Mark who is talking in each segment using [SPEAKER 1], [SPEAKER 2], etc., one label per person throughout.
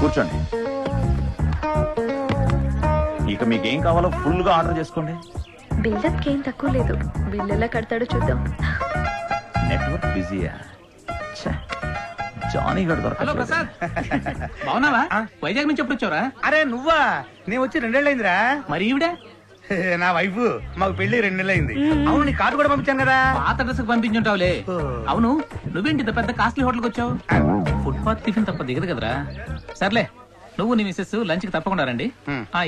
[SPEAKER 1] కూర్చోండి. ఇక మీకేం కావాలో ఫుల్ గా ఆర్డర్ చేసుకోండి.
[SPEAKER 2] బిల్డప్ ఏం తక్కువ లేదు. బిల్ ఎలా కడతాడో చూద్దాం.
[SPEAKER 1] నెట్వర్క్ బిజీయా? జానీ గడు
[SPEAKER 3] హలో ప్రసాద్, బాగున్నావా? వైజాగ్ నుంచి ఎప్పుడు వచ్చావురా?
[SPEAKER 4] అరే నువ్వా? నేను వచ్చి 2 నెలలైందిరా.
[SPEAKER 3] మరి ఈవిడే
[SPEAKER 4] నా వైఫ్. మాకు పెళ్లి 2 నెలలైంది. అవును, నీ కార్డు కూడా పంపించాను కదా.
[SPEAKER 3] పాత అడ్రస్ కు పంపించుంటావులే. అవును, నువ్వేంటి ఇంత పెద్ద కాస్ట్లీ హోటల్కి వచ్చావు? ఫుట్పాత్ టిఫిన్ తప్ప దిగదు కదరా. సర్లే, నువ్వు నీ మిస్సెస్ లంచ్ కి తప్పకుండా రండి.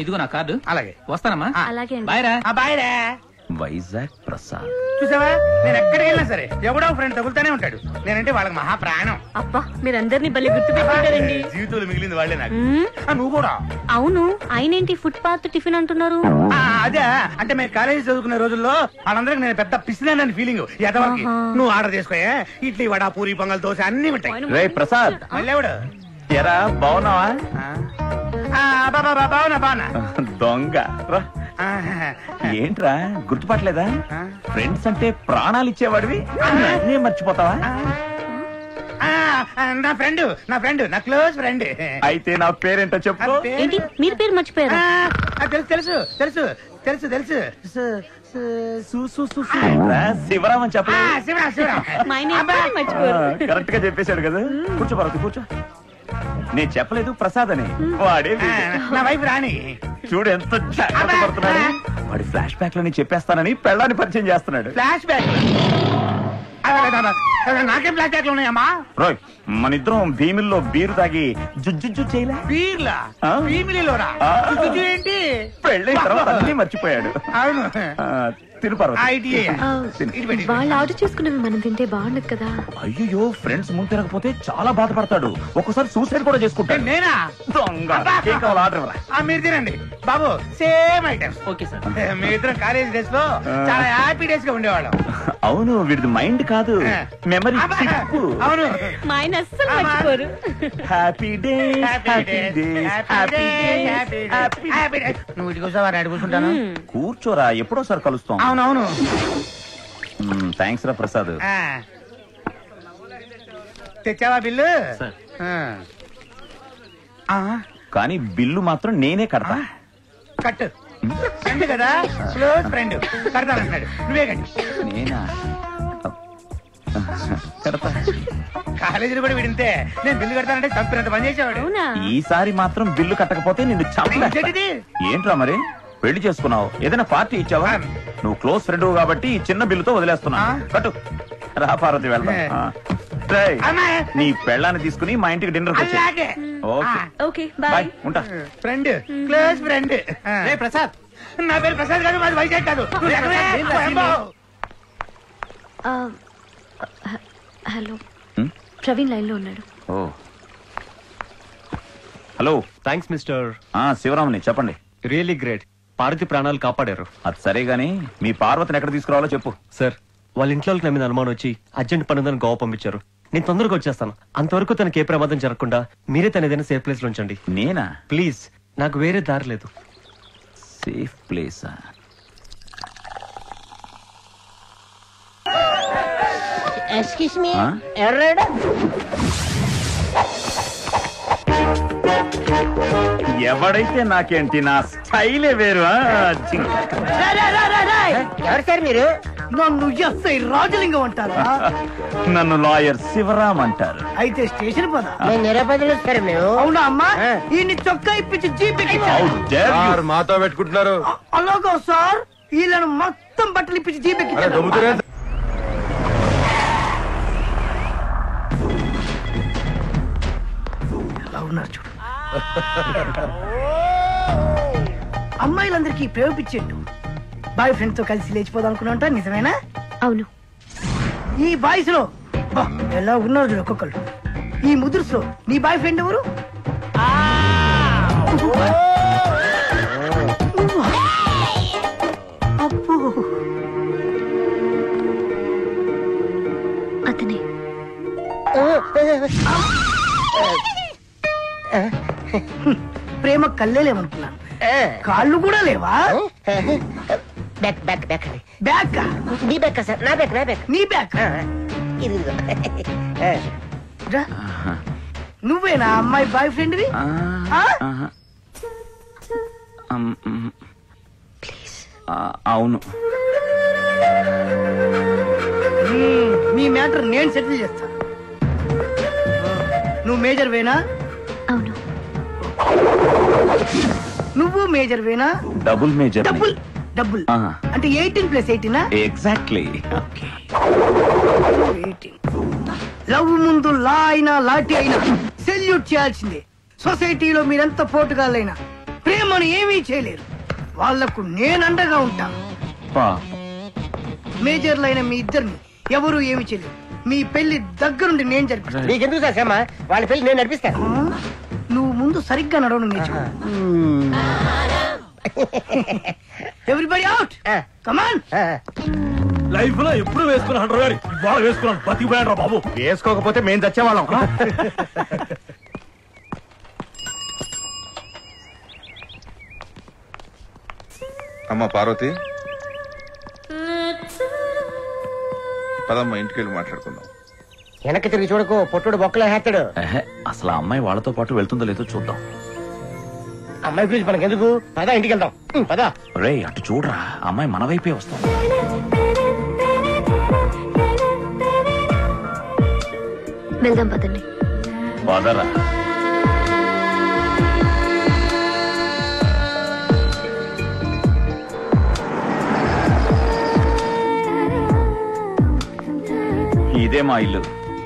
[SPEAKER 3] ఇదిగో నా కార్డు.
[SPEAKER 4] అలాగే
[SPEAKER 3] వస్తానమ్మా.
[SPEAKER 2] అలాగే.
[SPEAKER 3] బాయ్ రా.
[SPEAKER 4] బాయ్ రా.
[SPEAKER 1] వైజాగ్ ప్రసాద్.
[SPEAKER 4] చూసావా, నేను ఎక్కడికి వెళ్ళినా సరే ఎవడో ఫ్రెండ్ తగులుతానే ఉంటాడు. నేనంటే వాళ్ళకి మహా ప్రాణం.
[SPEAKER 2] అబ్బా, మీరందరినీ బలి గుర్తు పెట్టుకుంటారండి.
[SPEAKER 4] జీవితంలో మిగిలింది వాళ్ళే నాకు. నువ్వు కూడా.
[SPEAKER 2] అవును, ఆయనేంటి ఫుట్పాత్ టిఫిన్ అంటున్నారు?
[SPEAKER 4] అదే, అంటే మేము కాలేజీ చదువుకునే రోజుల్లో వాళ్ళందరికి నేను పెద్ద పిసినానని ఫీలింగ్. ఎదవకి నువ్వు ఆర్డర్ చేసుకోయా, ఇడ్లీ వడ పూరి పొంగల్ దోశ అన్ని ఉంటాయి.
[SPEAKER 1] రే ప్రసాద్,
[SPEAKER 4] మళ్ళీ ఎవడు?
[SPEAKER 1] ఎరా బాగున్నావా?
[SPEAKER 4] బాగున్నా.
[SPEAKER 1] దొంగ రా. ఏంట్రా గుర్తుపట్టలేదా? ఫ్రెండ్స్ అంటే ప్రాణాలు ఇచ్చేవాడివి అన్నీ మర్చిపోతావా?
[SPEAKER 4] నా ఫ్రెండ్ నా క్లోజ్ ఫ్రెండ్.
[SPEAKER 1] అయితే నా పేరేంటో చెప్పు.
[SPEAKER 2] ఏంటి, మీరు పేరు మర్చిపోయారా?
[SPEAKER 4] తెలుసు తెలుసు తెలుసు తెలుసు
[SPEAKER 1] శివరామ్ అని చెప్పు.
[SPEAKER 2] మర్చిపోయారు.
[SPEAKER 1] కరెక్ట్ గా చెప్పేశాడు కదా. కూర్చో పర్వతి, కూర్చో. నేను చెప్పలేదు ప్రసాద్ అని. వాడే
[SPEAKER 4] నా వైఫ్ రాణి.
[SPEAKER 1] చూడు ఎంత జాగ్రత్త పడుతున్నాడు. వాడి ఫ్లాష్ బ్యాక్ లో నేను చెప్పేస్తానని పెళ్ళాన్ని పరిచయం చేస్తున్నాడు.
[SPEAKER 4] Flash back? నాకేం ఫ్లాష్ బ్యాక్ ఉన్నాయమ్మా?
[SPEAKER 1] రోయ్, మన ఇద్దరం భీమిల్లో బీరు తాగి జుజ్జు చేయలే.
[SPEAKER 4] బీర్లా? భీమిలిలోరా? ఏంటి?
[SPEAKER 1] పెళ్ళైన తర్వాత అన్ని మర్చిపోయాడు.
[SPEAKER 4] అవును.
[SPEAKER 1] తిను పర్వతి.
[SPEAKER 2] వాళ్ళు ఆర్డర్ చేసుకున్నవి మనం తింటే బాగుండదు కదా.
[SPEAKER 1] అయ్యో, ఫ్రెండ్స్ ముందు తిరగకపోతే చాలా బాధపడతాడు. ఒక్కసారి సూసైడ్ కూడా చేసుకుంటాడు.
[SPEAKER 4] నేనా?
[SPEAKER 1] దొంగ. ఏం కావాలి ఆర్డర్ ఇవ్వరా?
[SPEAKER 4] మీరు తినండి బాబు, సేమ్ ఐటమ్స్.
[SPEAKER 3] Okay sir.
[SPEAKER 4] మీ ఇద్దరం కాలేజ్ డేస్ లో చాలా హ్యాపీ డేస్ గా ఉండేవాళ్ళం.
[SPEAKER 1] అవును, వీడిది మైండ్ కాదు, మెమరీ.
[SPEAKER 4] అవును,
[SPEAKER 2] మా ఆయన అస్సలు మర్చిపోరు.
[SPEAKER 1] Happy days, happy days, happy days.
[SPEAKER 4] నువ్వు ఇటు కూర్చోవా, అటు కూర్చుంటాను.
[SPEAKER 1] కూర్చోరా, ఎప్పుడోసారి కలుస్తాం.
[SPEAKER 4] అవునవును.
[SPEAKER 1] థ్యాంక్స్ రా ప్రసాద్.
[SPEAKER 4] తెచ్చావా బిల్లు?
[SPEAKER 1] కానీ బిల్లు మాత్రం నేనే కడతా.
[SPEAKER 4] కట్టు. ఫ్రెండ్ కదా, క్లోజ్ ఫ్రెండ్. కడతానంటున్నాడు, నువ్వే కట్టు.
[SPEAKER 1] నేనా? కడతా.
[SPEAKER 4] కాలేజీలో కూడా విడింతే నేను బిల్లు కడతానంటే చంపినంత పని చేసేవాడు.
[SPEAKER 1] ఈసారి మాత్రం బిల్లు కట్టకపోతే నిన్ను చంపేది. ఏంట్రా మరి, పెళ్లి చేసుకున్నావు, ఏదైనా పార్టీ ఇచ్చావా? నువ్వు క్లోజ్ ఫ్రెండ్ కాబట్టి ఈ చిన్న బిల్లుతో వదిలేస్తున్నా. కట్టు. రా పార్వతి, వెళ్దాం. నీ పెళ్ళాన్ని తీసుకుని మా ఇంటికి డిన్నర్
[SPEAKER 2] ఓకే, బాయ్.
[SPEAKER 1] ఉంటా.
[SPEAKER 4] Friend, close friend.
[SPEAKER 3] ప్రసాద్,
[SPEAKER 4] నా పేరు ప్రసాద్ కాదు, మాది వైజాగ్ కాదు.
[SPEAKER 2] హలో, ప్రవీణ్ లైన్ లో ఉన్నాడు.
[SPEAKER 1] హలో.
[SPEAKER 5] Thanks mister.
[SPEAKER 1] శివరాముని చెప్పండి.
[SPEAKER 5] Really great. పార్వతి ప్రాణాలు కాపాడారు.
[SPEAKER 1] అది సరే గానీ మీ పార్వతిని ఎక్కడ తీసుకురావాలో చెప్పు.
[SPEAKER 5] సార్, వాళ్ళ ఇంట్లో నా మీద అనుమానం వచ్చి అర్జెంట్ పని ఉందని గోవా పంపించారు. నేను తొందరగా వచ్చేస్తాను. అంతవరకు తనకి ఏ ప్రమాదం జరగకుండా మీరే తన ఏదైనా సేఫ్ ప్లేస్ లో ఉంచండి.
[SPEAKER 1] నేనా?
[SPEAKER 5] ప్లీజ్, నాకు వేరే దారి లేదు.
[SPEAKER 1] సేఫ్ ప్లేసా?
[SPEAKER 6] ఎక్స్క్యూజ్ మీ, ఎవరాడు?
[SPEAKER 1] ఎవడైతే నాకేంటి, నా స్టైలే వేరు.
[SPEAKER 6] ఎవరు సార్ మీరు?
[SPEAKER 7] నన్ను ఎస్ఐ రాజలింగం అంటారా?
[SPEAKER 1] నన్ను లాయర్ శివరామ్ అంటారు.
[SPEAKER 7] అయితే స్టేషన్ పద.
[SPEAKER 6] నేను నిరపదిలో సార్ మేము.
[SPEAKER 7] అవునా అమ్మా? ఈ చొక్కా ఇప్పించి జీపీకి
[SPEAKER 8] మాతో పెట్టుకుంటున్నారు.
[SPEAKER 7] అలాగా సార్, వీళ్ళను మొత్తం బట్టలు ఇప్పించి జీపీకి ఎలా ఉన్నారు చూడు. అమ్మాయిలందరికీ ప్రేమిపించేట్టు బాయ్ ఫ్రెండ్ తో కలిసి లేచిపోదాం అనుకున్నా. నిజమేనా?
[SPEAKER 2] అవును.
[SPEAKER 7] ఈ బాయ్స్ లో ఎలా ఉన్నారు చూడు ఒక్కొక్కరు. ఈ ముదుర్స్ లో నీ బాయ్ ఫ్రెండ్ ఎవరు? అప్పు,
[SPEAKER 2] అతనే.
[SPEAKER 7] ప్రేమ కళ్ళే లేవనుకున్నాను, కాళ్ళు కూడా లేవా?
[SPEAKER 6] Back back back
[SPEAKER 7] back?
[SPEAKER 6] నీ బ్యాక్ సార్. నా బ్యాక్, నా బ్యాక్.
[SPEAKER 7] నీ బ్యాక్? నువ్వేనా అమ్మాయి బాయ్ ఫ్రెండ్వి?
[SPEAKER 1] అవును.
[SPEAKER 7] మీ మ్యాటర్ నేను సెటిల్ చేస్తాను. నువ్వు మేజర్ వేనా?
[SPEAKER 2] అవును.
[SPEAKER 7] నువ్వు మేజర్ వేనా?
[SPEAKER 1] Double major.
[SPEAKER 7] డబుల్ డబుల్ అంటే 18+18
[SPEAKER 1] ఎగ్జాక్ట్లీ.
[SPEAKER 7] లవ్ ముందు లా అయినా లాఠీ అయినా సెల్యూట్ చేయాల్సిందే. సొసైటీలో మీరెంత పోటుగాళ్ళైనా ప్రేమను ఏమీ చేయలేరు. వాళ్లకు నేనండగా ఉంటా. మేజర్లైన మీ ఇద్దరిని ఎవరు ఏమి చేయలేరు. మీ పెళ్లి దగ్గరుండి నేను జరిపిస్తాను.
[SPEAKER 6] నీకెందుకు సార్ శ్రమ? వాళ్ళ పెళ్లి నేను నడిపిస్తాను.
[SPEAKER 7] నువ్వు ముందు సరిగ్గా నడవడం నేర్చుకో. Everybody out. కమాన్.
[SPEAKER 8] లైఫ్ లో ఎప్పుడు వేసుకున్నాడు గారి ఇవాళ వేసుకున్నాను. బతికిపోయాడు రా బాబు. వేసుకోకపోతే మేము చచ్చేవాళ్ళం.
[SPEAKER 9] అమ్మ పార్వతి, పదమ్మ ఇంటికి వెళ్ళి మాట్లాడుకుందాం.
[SPEAKER 6] వెనక్కి తిరిగి చూడకు, పొట్టుడు బొక్కలో హేస్తాడు.
[SPEAKER 1] అసలు ఆ అమ్మాయి వాళ్ళతో పాటు వెళ్తుందో లేదో చూద్దాం.
[SPEAKER 6] అమ్మాయి గురించి మనకెందుకు, పదా ఇంటికి వెళ్దాం. పదా.
[SPEAKER 1] రే అటు చూడరా, అమ్మాయి మన వైపే వస్తాం.
[SPEAKER 2] వెళ్దాం పదండి.
[SPEAKER 1] పదరా. ఇదే మా ఇల్లు.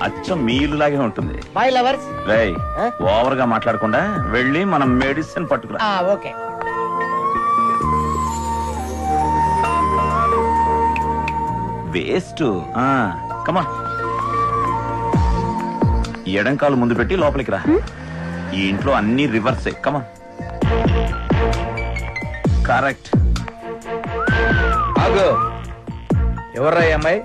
[SPEAKER 1] అచ్చం మీ ఇల్లు లాగే ఉంటుంది.
[SPEAKER 6] Bye lovers.
[SPEAKER 1] రేయ్ ఓవర్ గా మాట్లాడకుండా వెళ్ళి మనం మెడిసిన్ పట్టుకురా.
[SPEAKER 6] ఓకే.
[SPEAKER 1] వేస్ట్. కమా, ఎడం కాలు ముందు పెట్టి లోపలికి రా. ఈ ఇంట్లో అన్ని రివర్సే. కమా. కరెక్ట్.
[SPEAKER 8] ఎవర్రా అమ్మాయి?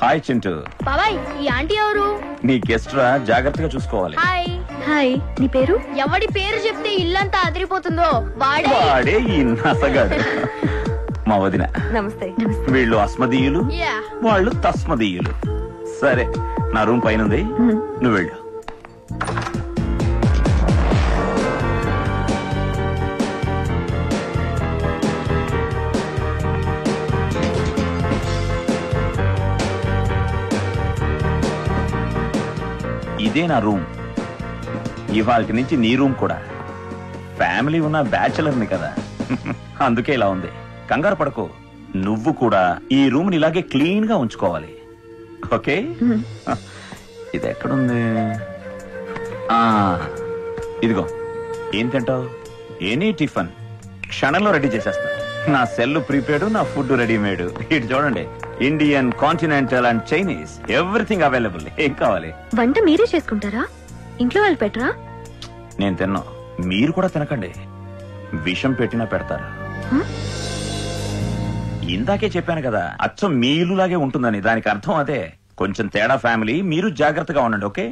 [SPEAKER 1] హాయ్ చింటూ.
[SPEAKER 2] బాబాయ్, ఈ ఆంటీ ఎవరు?
[SPEAKER 1] నీ గెస్ట్ రా, జాగ్రత్తగా చూసుకోవాలి.
[SPEAKER 2] హాయ్. హాయ్, నీ పేరు? ఎవడి పేరు చెప్తే ఇల్లంతా అదిరిపోతుందో
[SPEAKER 1] వాడే ఈ నసగాడు. మా వదిన.
[SPEAKER 2] నమస్తే.
[SPEAKER 1] వీళ్ళు అస్మదీయులు, వాళ్ళు తస్మదీయులు. సరే, నా రూమ్ పైన ఉంది, నువ్వు వెళ్ళు. ఇదే నా రూమ్. ఇవాళ నుంచి నీ రూమ్ కూడా. ఫ్యామిలీ ఉన్న బ్యాచులర్ని కదా, అందుకే ఇలా ఉంది. కంగారు పడకు. నువ్వు కూడా ఈ రూమ్ ని ఇలాగే క్లీన్ గా ఉంచుకోవాలి. ఓకే? ఇది ఎక్కడుంది? ఇదిగో. ఏం తింటావు? ఎనీ టిఫిన్ క్షణంలో రెడీ చేసేస్తా. నా సెల్ ప్రీపేడ్, నా ఫుడ్ రెడీమేడ్. ఇటు చూడండి, Indian, continental and Chinese, everything available. ఏం కావాలి?
[SPEAKER 2] వంట మీరే చేసుకుంటారా? ఇంట్లో వాళ్ళు పెట్టరా?
[SPEAKER 1] నేను తిన్నా, మీరు కూడా తినకండి. విషం పెట్టినా పెడతారు. ఇందాకే చెప్పాను కదా, అచ్చం మీ ఇల్లులాగే ఉంటుందని. దానికి అర్థం అదే. కొంచెం తేడా ఫ్యామిలీ, మీరు జాగ్రత్తగా ఉండండి. ఓకే?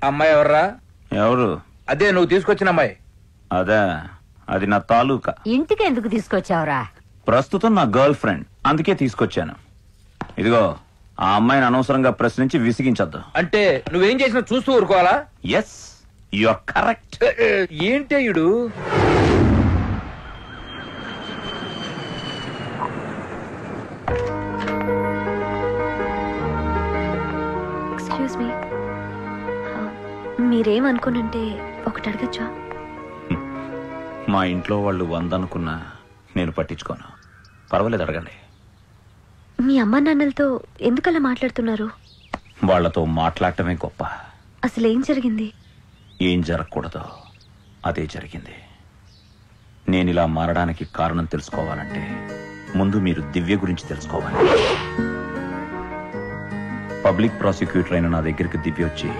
[SPEAKER 8] అమ్మాయి ఎవర్రా?
[SPEAKER 1] ఎవరు?
[SPEAKER 8] అదే నువ్వు తీసుకొచ్చిన అమ్మాయి.
[SPEAKER 1] అదే, అది నా తాలూకా.
[SPEAKER 6] ఇంటికి ఎందుకు తీసుకొచ్చావురా?
[SPEAKER 1] ప్రస్తుతం నా గర్ల్ ఫ్రెండ్, అందుకే తీసుకొచ్చాను. ఇదిగో, ఆ అమ్మాయిని అనవసరంగా ప్రశ్నించి విసిగించద్దు.
[SPEAKER 8] అంటే నువ్వేం చేసినా చూస్తూ ఊరుకోవాలా?
[SPEAKER 1] Yes, you are correct.
[SPEAKER 8] ఏంటే ఇడు?
[SPEAKER 2] ఎక్స్క్యూజ్ మీ, మీరేమనుకోనంటే ఒకటి అడగచ్చా?
[SPEAKER 1] మా ఇంట్లో వాళ్ళు 100 అనుకున్నా నేను పట్టించుకోను. పర్వాలేదు, అడగండి.
[SPEAKER 2] మీ అమ్మా నాన్నలతో ఎందుకలా మాట్లాడుతున్నారు?
[SPEAKER 1] వాళ్లతో మాట్లాడటమే గొప్ప.
[SPEAKER 2] అసలు ఏం జరిగింది?
[SPEAKER 1] ఏం జరగకూడదో అదే జరిగింది. నేనిలా మారడానికి కారణం తెలుసుకోవాలంటే ముందు మీరు దివ్య గురించి తెలుసుకోవాలి. పబ్లిక్ ప్రాసిక్యూటర్ అయిన నా దగ్గరికి దివ్య వచ్చి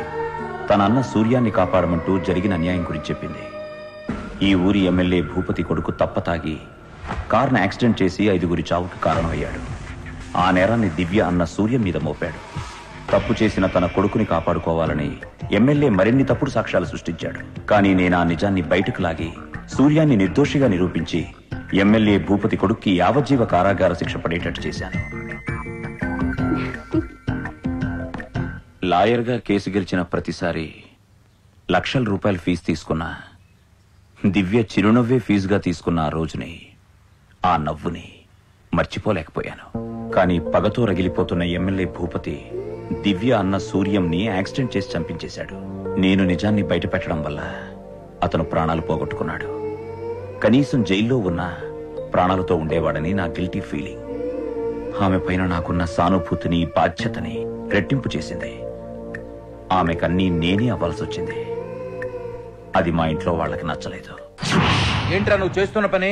[SPEAKER 1] తన అన్న సూర్యాన్ని కాపాడమంటూ జరిగిన అన్యాయం గురించి చెప్పింది. ఈ ఊరి ఎమ్మెల్యే భూపతి కొడుకు తప్పతాగి కార్ను యాక్సిడెంట్ చేసి 5గురి చావుకి కారణమయ్యాడు. ఆ నేరాన్ని దివ్య అన్న సూర్య మీద మోపాడు. తప్పు చేసిన తన కొడుకుని కాపాడుకోవాలని ఎమ్మెల్యే మరిన్ని తప్పుడు సాక్ష్యాలు సృష్టించాడు. కానీ నేను ఆ నిజాన్ని బయటకు లాగి సూర్యాన్ని నిర్దోషిగా నిరూపించి ఎమ్మెల్యే భూపతి కొడుక్కి యావజ్జీవ కారాగార శిక్ష పడేటట్టు చేశాను. లాయర్గా కేసు గెలిచిన ప్రతిసారి లక్షల రూపాయల ఫీజు తీసుకున్నా దివ్య చిరునవ్వే ఫీజుగా తీసుకున్న ఆ రోజుని, ఆ నవ్వుని మర్చిపోలేకపోయాను. కానీ పగతో రగిలిపోతున్న ఎమ్మెల్యే భూపతి దివ్య అన్న సూర్యంని యాక్సిడెంట్ చేసి చంపించేశాడు. నేను నిజాన్ని బయటపెట్టడం వల్ల అతను ప్రాణాలు పోగొట్టుకున్నాడు. కనీసం జైల్లో ఉన్న ప్రాణాలతో ఉండేవాడని నా గిల్టీ ఫీలింగ్ ఆమె పైన నాకున్న సానుభూతిని, బాధ్యతని రెట్టింపు చేసింది. ఆమెకన్నీ నేనే అవ్వాల్సి వచ్చింది. అది మా ఇంట్లో వాళ్ళకి నచ్చలేదు.
[SPEAKER 10] ఏంట్రా నువ్వు చేస్తున్న పని?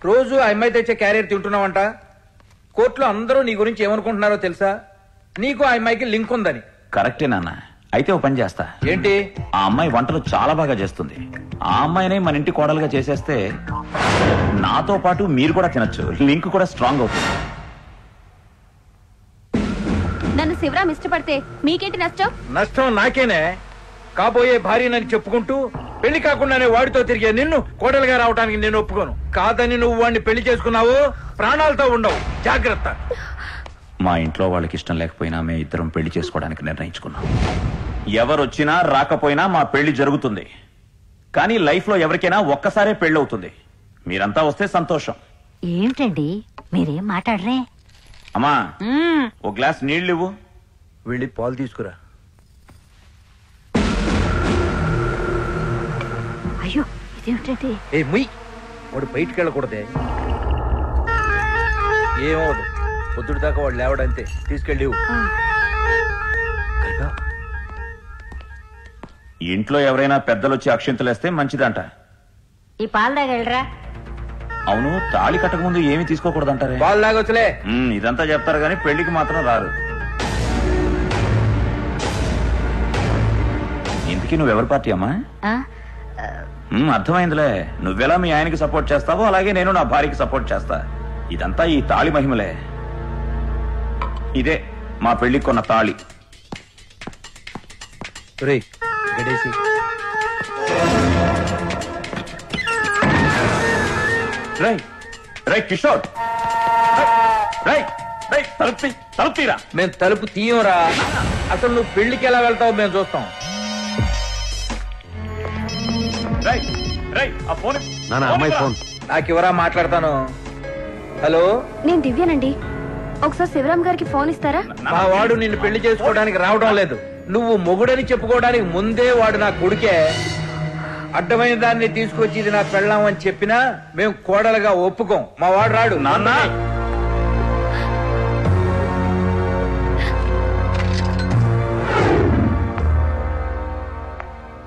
[SPEAKER 10] రోజు ఆ అమ్మాయి తెచ్చే క్యారియర్ తింటున్నావంట. కోర్టులో అందరూ నీ గురించి ఏమనుకుంటున్నారో తెలుసా? నీకు ఆ అమ్మాయికి లింక్ ఉందని.
[SPEAKER 1] కరెక్టే నాన్న. అయితే ఓ పని చేస్తా.
[SPEAKER 10] ఏంటి?
[SPEAKER 1] ఆ అమ్మాయి వంటలు చాలా బాగా చేస్తుంది. ఆ అమ్మాయినే మన ఇంటి కోడలుగా చేసేస్తే నాతో పాటు మీరు కూడా తినొచ్చు. లింక్ కూడా స్ట్రాంగ్ అవుతుంది.
[SPEAKER 2] నన్ను శివరాం ఇష్టపడితే మీకేంటి నష్టం?
[SPEAKER 10] నష్టం నాకేనే. కాబోయే భార్యనని చెప్పుకుంటూ పెళ్లి కాకుండానే వాడితో తిరిగే నిన్ను కోడలుగా రావడానికి నేను ఒప్పుకోను. కాదని నువ్వు వాడిని పెళ్లి చేసుకున్నావు, ప్రాణాలతో ఉండవు. జాగ్రత్త.
[SPEAKER 1] మా ఇంట్లో వాళ్ళకి ఇష్టం లేకపోయినా మేము ఇద్దరం పెళ్లి చేసుకోవడానికి నిర్ణయించుకున్నాం. ఎవరొచ్చినా రాకపోయినా మా పెళ్లి జరుగుతుంది. కానీ లైఫ్ లో ఎవరికైనా ఒక్కసారే పెళ్లి అవుతుంది. మీరంతా వస్తే సంతోషం.
[SPEAKER 11] ఏమిటండి మీరేం మాట్లాడరే?
[SPEAKER 1] అమ్మా, ఓ గ్లాస్ నీళ్లు ఇవ్వు.
[SPEAKER 10] వెళ్ళి పాలు తీసుకురా.
[SPEAKER 11] అయ్యో ఇదేమిటండి?
[SPEAKER 10] ఏ ముయ్, వాడు బయటికి వెళ్ళకూడదే. ఏమవదు, పొద్దుడు దాకా వాడు లేవడంతే. తీసుకెళ్ళి
[SPEAKER 1] ఇంట్లో ఎవరైనా పెద్దలు వచ్చి అక్షింతలేస్తే మంచిదంట.
[SPEAKER 11] ఈ పాలు తాగలరా?
[SPEAKER 1] అవును, తాళి కట్టక ముందు ఏమి తీసుకోకూడదంటారే?
[SPEAKER 10] పాలు తాగొచ్చులే.
[SPEAKER 1] ఇదంతా చెప్తారు కానీ పెళ్లికి మాత్రం రారు. ఇంతకీ నువ్వెవరి పార్టీ అమ్మా? అర్థమైందిలే. నువ్వెలా మీ ఆయనకి సపోర్ట్ చేస్తావో అలాగే నేను నా భార్యకి సపోర్ట్ చేస్తా. ఇదంతా ఈ తాళి మహిమలే. ఇదే మా పెళ్లికి కొన్న తాళి.
[SPEAKER 10] గడేసి
[SPEAKER 1] కిషోర్, తలుపు తీరా.
[SPEAKER 10] మేము తలుపు తీయరా? అసలు నువ్వు పెళ్లికి ఎలా వెళ్తావు మేము చూస్తాం. నాకెవరా మాట్లాడతాను? హలో,
[SPEAKER 2] నేను దివ్యానండి. ఒకసారి శివరాం గారికి ఫోన్ ఇస్తారా?
[SPEAKER 10] మా వాడు నిన్ను పెళ్లి చేసుకోవడానికి రావడం లేదు. నువ్వు మొగుడని చెప్పుకోవడానికి ముందే వాడు నా కొడుకే. అడ్డమైన దాన్ని తీసుకొచ్చి ఇది నా పెళ్ళాం అని చెప్పినా మేము కోడలుగా ఒప్పుకోం. మా వాడు రాడు.
[SPEAKER 1] నాన్న,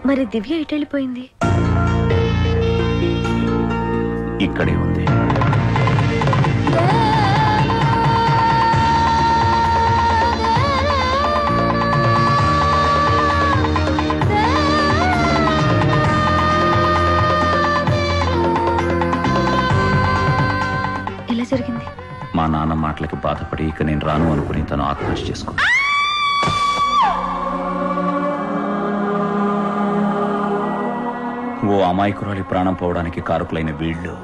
[SPEAKER 2] మరి దివ్య ఎటు వెళ్ళిపోయింది?
[SPEAKER 1] ఇక్కడే ఉంది.
[SPEAKER 2] ఎలా జరిగింది?
[SPEAKER 1] మా నాన్న మాటలకి బాధపడి ఇక నేను రాను అనుకుని తను ఆత్మహత్య చేసుకుంది. ఓ అమాయకురాలి ప్రాణం పోవడానికి కారకులైన వీళ్ళు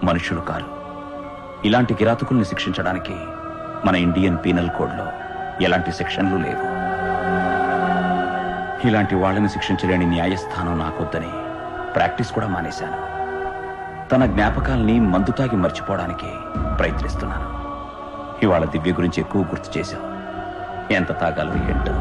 [SPEAKER 1] మనుషులు కారు. ఇలాంటి కిరాతకుల్ని శిక్షించడానికి మన ఇండియన్ పీనల్ కోడ్లో ఎలాంటి సెక్షన్లు లేవు. ఇలాంటి వాళ్ళని శిక్షించలేని న్యాయస్థానం నాకొద్దని ప్రాక్టీస్ కూడా మానేశాను. తన జ్ఞాపకాల్ని మందు తాగి మర్చిపోవడానికి ప్రయత్నిస్తున్నాను. ఇవాళ దివ్య గురించి ఎక్కువ గుర్తు చేశావు. ఎంత తాగాలో ఏంటో.